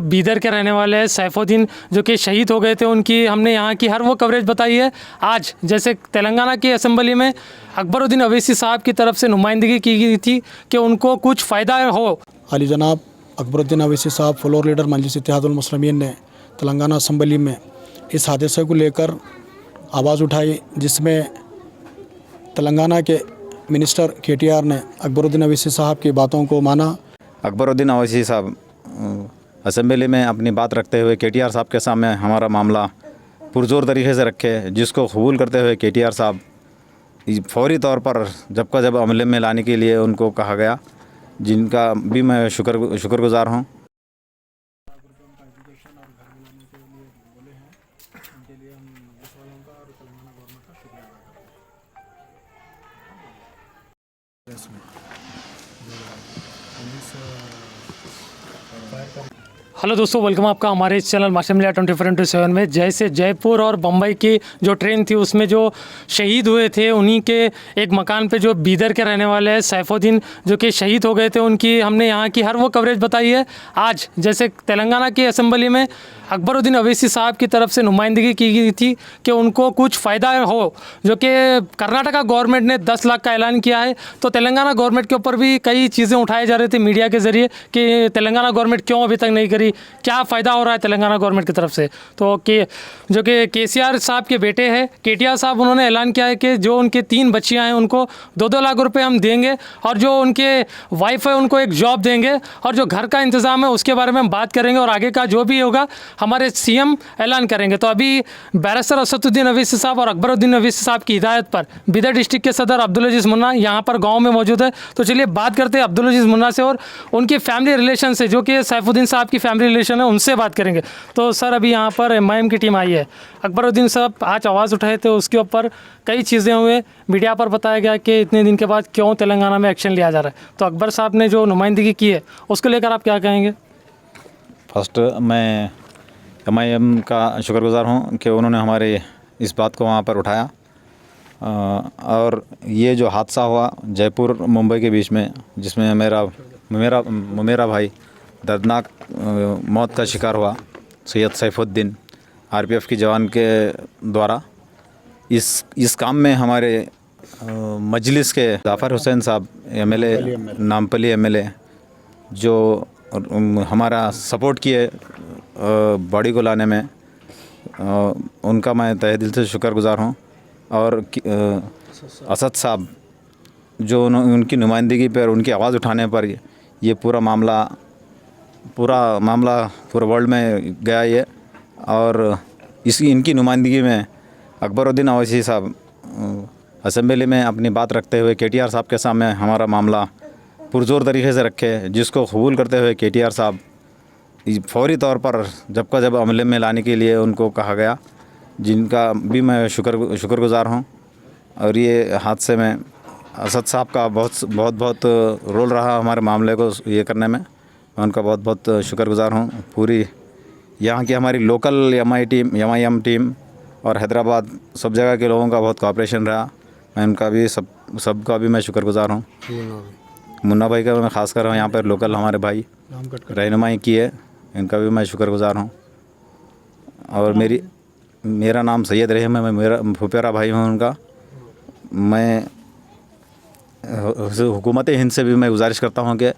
बीदर के रहने वाले हैं सैफुद्दीन, जो कि शहीद हो गए थे। उनकी हमने यहाँ की हर वो कवरेज बताई है। आज जैसे तेलंगाना की असेंबली में अकबरुद्दीन अवैसी साहब की तरफ से नुमाइंदगी की गई थी कि उनको कुछ फ़ायदा हो। अली जनाब अकबरुद्दीन अवैसी साहब फ्लोर लीडर मजलिस इत्तेहादुल मुस्लिमीन ने तेलंगाना असेंबली में इस हादसे को लेकर आवाज़ उठाई, जिसमें तेलंगाना के मिनिस्टर KTR ने अकबरुद्दीन अवैसी साहब की बातों को माना। अकबरुद्दीन अवैसी साहब असेंबली में अपनी बात रखते हुए KTR साहब के सामने हमारा मामला पुरजोर तरीके से रखे, जिसको कबूल करते हुए KTR साहब फौरी तौर पर जब अमले में लाने के लिए उनको कहा गया, जिनका भी मैं शुक्रगुजार हूँ। हेलो दोस्तों, वेलकम आपका हमारे इस चैनल मास्टर मीडिया 24/7 में। जैसे जयपुर और बम्बई की जो ट्रेन थी उसमें जो शहीद हुए थे, उन्हीं के एक मकान पे जो बीदर के रहने वाले हैं सैफुद्दीन, जो कि शहीद हो गए थे, उनकी हमने यहाँ की हर वो कवरेज बताई है। आज जैसे तेलंगाना की असेंबली में अकबरुद्दीन अवैसी साहब की तरफ से नुमाइंदगी की गई थी कि उनको कुछ फ़ायदा हो, जो कि कर्नाटका गवर्नमेंट ने 10 लाख का ऐलान किया है। तो तेलंगाना गवर्नमेंट के ऊपर भी कई चीज़ें उठाई जा रही थी मीडिया के ज़रिए कि तेलंगाना गवर्नमेंट क्यों अभी तक नहीं करी, क्या फ़ायदा हो रहा है तेलंगाना गवर्नमेंट की तरफ से। तो जो कि KCR साहब के बेटे हैं KTR साहब, उन्होंने ऐलान किया है कि जो उनके 3 बच्चियाँ हैं उनको 2-2 लाख रुपये हम देंगे, और जो उनके वाइफ है उनको एक जॉब देंगे, और जो घर का इंतज़ाम है उसके बारे में हम बात करेंगे, और आगे का जो भी होगा हमारे CM ऐलान करेंगे। तो अभी बैरिस्टर असदुद्दीन अवैसी साहब और अकबरुद्दीन अवैसी साहब की हिदायत पर बीदर डिस्ट्रिक्ट के सदर अब्दुल अजीज़ मुन्ना यहाँ पर गाँव में मौजूद है। तो चलिए बात करते हैं अब्दुल अजीज़ मुन्ना से और उनकी फैमिली रिलेशन से, जो कि सैफुद्दीन साहब की फैमिली रिलेशन है, उनसे बात करेंगे। तो सर, अभी यहाँ पर MIM की टीम आई है, अकबरुद्दीन साहब आज आवाज़ उठाए थे, उसके ऊपर कई चीज़ें हुए, मीडिया पर बताया गया कि इतने दिन के बाद क्यों तेलंगाना में एक्शन लिया जा रहा है। तो अकबर साहब ने जो नुमाइंदगी की है उसको लेकर आप क्या कहेंगे? फर्स्ट मैं MIM का शुक्रगुजार हूँ कि उन्होंने हमारे इस बात को वहाँ पर उठाया। और ये जो हादसा हुआ जयपुर मुंबई के बीच में, जिसमें मेरा भाई दर्दनाक मौत का शिकार हुआ, सैयद सैफुद्दीन RPF की जवान के द्वारा, इस काम में हमारे मजलिस के जाफ़र हुसैन साहब MLA नामपली MLA, जो हमारा सपोर्ट किए बॉडी को लाने में, उनका मैं तहे दिल से शुक्रगुजार हूँ। और असद साहब, जो उनकी नुमाइंदगी पर, उनकी आवाज़ उठाने पर ये पूरा मामला पूरे वर्ल्ड में गया ये। और इनकी नुमाइंदगी में अकबरुद्दीन अवैसी साहब असेंबली में अपनी बात रखते हुए KTR साहब के सामने हमारा मामला पुरजोर तरीके से रखे, जिसको कबूल करते हुए KTR साहब फौरी तौर पर जब अमले में लाने के लिए उनको कहा गया, जिनका भी मैं शुक्रगुजार हूँ। और ये हादसे में असद साहब का बहुत रोल रहा हमारे मामले को ये करने में, मैं उनका बहुत शुक्रगुजार हूँ। पूरी यहाँ की हमारी लोकल MIM टीम और हैदराबाद सब जगह के लोगों का बहुत कोऑपरेशन रहा, मैं उनका भी सबका भी मैं शुक्रगुजार हूँ। मुन्ना भाई का मैं ख़ास कर यहाँ पर लोकल हमारे भाई रहनुमाई की है, इनका भी मैं शुक्रगुजार हूँ। और मेरा नाम सैयद रहीम है, मैं मेरा फुपेरा भाई हूँ उनका। मैं हुकूमत हिंद से भी मैं गुजारिश करता हूँ कि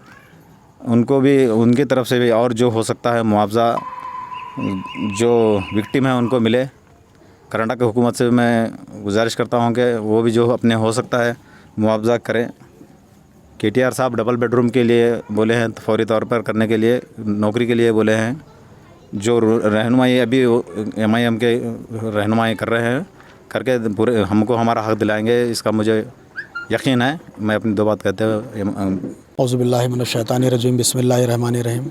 उनको भी, उनकी तरफ से भी और जो हो सकता है मुआवज़ा जो विक्टिम है उनको मिले। कर्नाटक हुकूमत से भी मैं गुजारिश करता हूँ कि वो भी जो अपने हो सकता है मुआवज़ा करें। KTR साहब डबल बेडरूम के लिए बोले हैं, फौरी तौर पर करने के लिए, नौकरी के लिए बोले हैं। जो रहनुमाई अभी MIM के रहनुमाई कर रहे हैं, करके पूरे हमको हमारा हक़ दिलाएंगे, इसका मुझे यकीन है। मैं अपनी 2 बात कहते हुए औज़ुबिल्लाहि मिनश्शैतानिर्रजीम, बिस्मिल्लाहिर्रहमानिर्रहीम।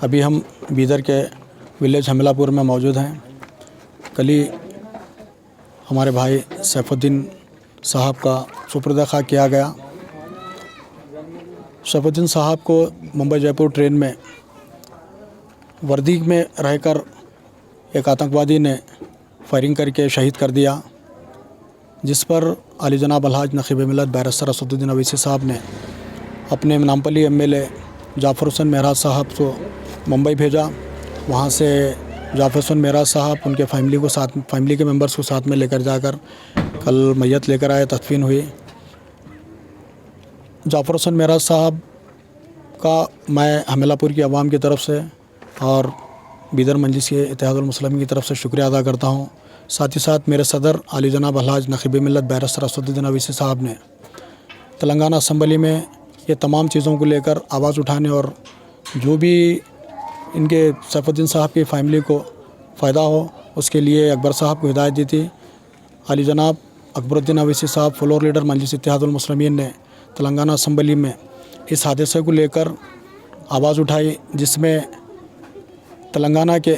अभी हम बीदर के विलेज हमलापुर में मौजूद हैं। कल ही हमारे भाई सैफुद्दीन साहब का सुपुर्द खाक किया गया। सैफुद्दीन साहब को मुंबई जयपुर ट्रेन में वर्दी में रहकर एक आतंकवादी ने फायरिंग करके शहीद कर दिया, जिस पर आली जनाब अलहाज नक़ीब मिल्लत बैरिस्टर असदुद्दीन अवैसी साहब ने अपने नामपली MLA जाफ़र हुसैन महराज साहब को मुंबई भेजा वहाँ से जाफर हुसैन मेराज साहब उनके फैमिली के मेंबर्स को साथ में लेकर जाकर कल मैयत लेकर आए, तदफीन हुई। जाफर हुसैन मेराज साहब का मैं हमेलापुर की आवाम की तरफ से और बीदर मजलिस इत्तेहादुल मुस्लिमीन की तरफ से शुक्रिया अदा करता हूँ। साथ ही साथ मेरे सदर आली जनाब अलहाज नक़ीब मिल्लत बैरिस्टर असदुद्दीन अवीसी साहब ने तेलंगाना असम्बली में ये तमाम चीज़ों को लेकर आवाज़ उठाने और जो भी इनके सैफुद्दीन साहब की फ़ैमिली को फ़ायदा हो उसके लिए अकबर साहब को हिदायत दी थी। आली जनाब अकबरुद्दीन अवीसी साहब फ्लोर लीडर मजलिस इत्तेहादुल मुस्लिमीन ने तेलंगाना असम्बली में इस हादसे को लेकर आवाज़ उठाई, जिसमें तेलंगाना के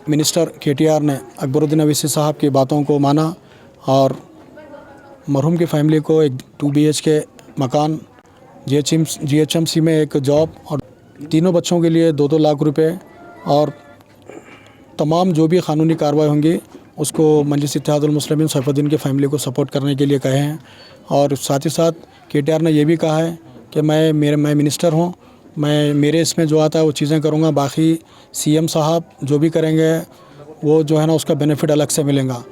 मिनिस्टर KTR ने अकबरुद्दीन अवीसी साहब की बातों को माना और मरहूम की फ़ैमिली को एक 2 BHK मकान, GHMC में एक जॉब और तीनों बच्चों के लिए 2-2 लाख रुपए और तमाम जो भी क़ानूनी कार्रवाई होंगी उसको मजलिस इत्तेहादुल मुस्लिमीन सैफुद्दीन की फ़ैमिली को सपोर्ट करने के लिए कहे हैं। और साथ ही साथ KTR ने यह भी कहा है कि मैं मिनिस्टर हूँ, मैं मेरे इसमें जो आता है वो चीज़ें करूँगा, बाकी CM साहब जो भी करेंगे वो जो है ना उसका बेनिफिट अलग से मिलेगा।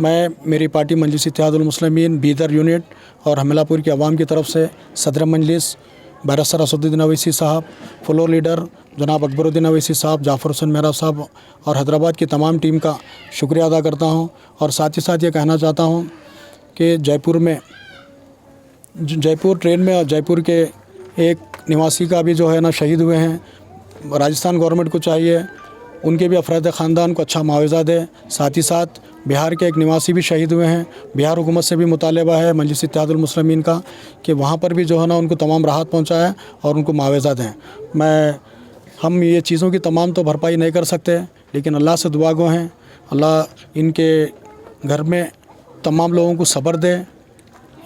मैं मेरी पार्टी मजलिस इत्तेहादुल मुस्लिमीन बीदर यूनिट और हमेलापुर की आवाम की तरफ से सदर मजलिस बैरिस्टर असदुद्दीन अवीसी साहब, फ्लोर लीडर जनाब अकबरुद्दीन अवीसी साहब, जाफर हुसैन मेराज साहब और हैदराबाद की तमाम टीम का शुक्रिया अदा करता हूँ। और साथ ही साथ ये कहना चाहता हूँ कि जयपुर ट्रेन में और जयपुर के एक निवासी का भी जो है ना शहीद हुए हैं। राजस्थान गवर्नमेंट को चाहिए उनके भी अफराद ख़ानदान को अच्छा मुआवजा दे। साथ ही साथ बिहार के एक निवासी भी शहीद हुए हैं। बिहार हुकूमत से भी मुतालबा है मजलिस इत्तेहादुल मुस्लिमीन का कि वहाँ पर भी जो है ना उनको तमाम राहत पहुँचाएँ और उनको मुआवजा दें। हम ये चीज़ों की तमाम तो भरपाई नहीं कर सकते, लेकिन अल्लाह से दुआ गो हैं, अल्लाह इनके घर में तमाम लोगों को सब्र दे,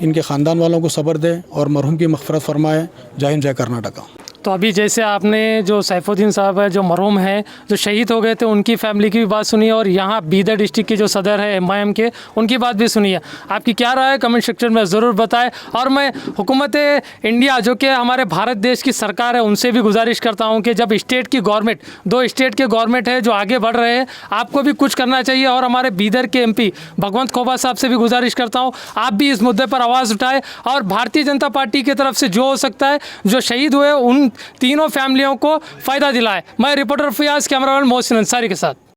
इनके ख़ानदान वालों को सब्र दे और मरहूम की मग़फ़िरत फ़रमाए। जय हिंद, जय कर्नाटका। तो अभी जैसे आपने जो सैफुद्दीन साहब है जो मरहूम हैं जो शहीद हो गए थे उनकी फ़ैमिली की भी बात सुनी और यहाँ बीदर डिस्ट्रिक्ट के जो सदर है MIM के उनकी बात भी सुनी है। आपकी क्या राय है कमेंट सेक्शन में ज़रूर बताएं। और मैं हुकूमत इंडिया जो कि हमारे भारत देश की सरकार है उनसे भी गुजारिश करता हूँ कि जब स्टेट की गवर्नमेंट 2 स्टेट के गवर्नमेंट है जो आगे बढ़ रहे हैं, आपको भी कुछ करना चाहिए। और हमारे बीदर के MP भगवंत खोबा साहब से भी गुजारिश करता हूँ आप भी इस मुद्दे पर आवाज़ उठाएँ और भारतीय जनता पार्टी की तरफ से जो हो सकता है जो शहीद हुए उन तीनों फैमिलियों को फ़ायदा दिलाए। मैं रिपोर्टर फियाज़, कैमरामैन मोहसिन अंसारी के साथ।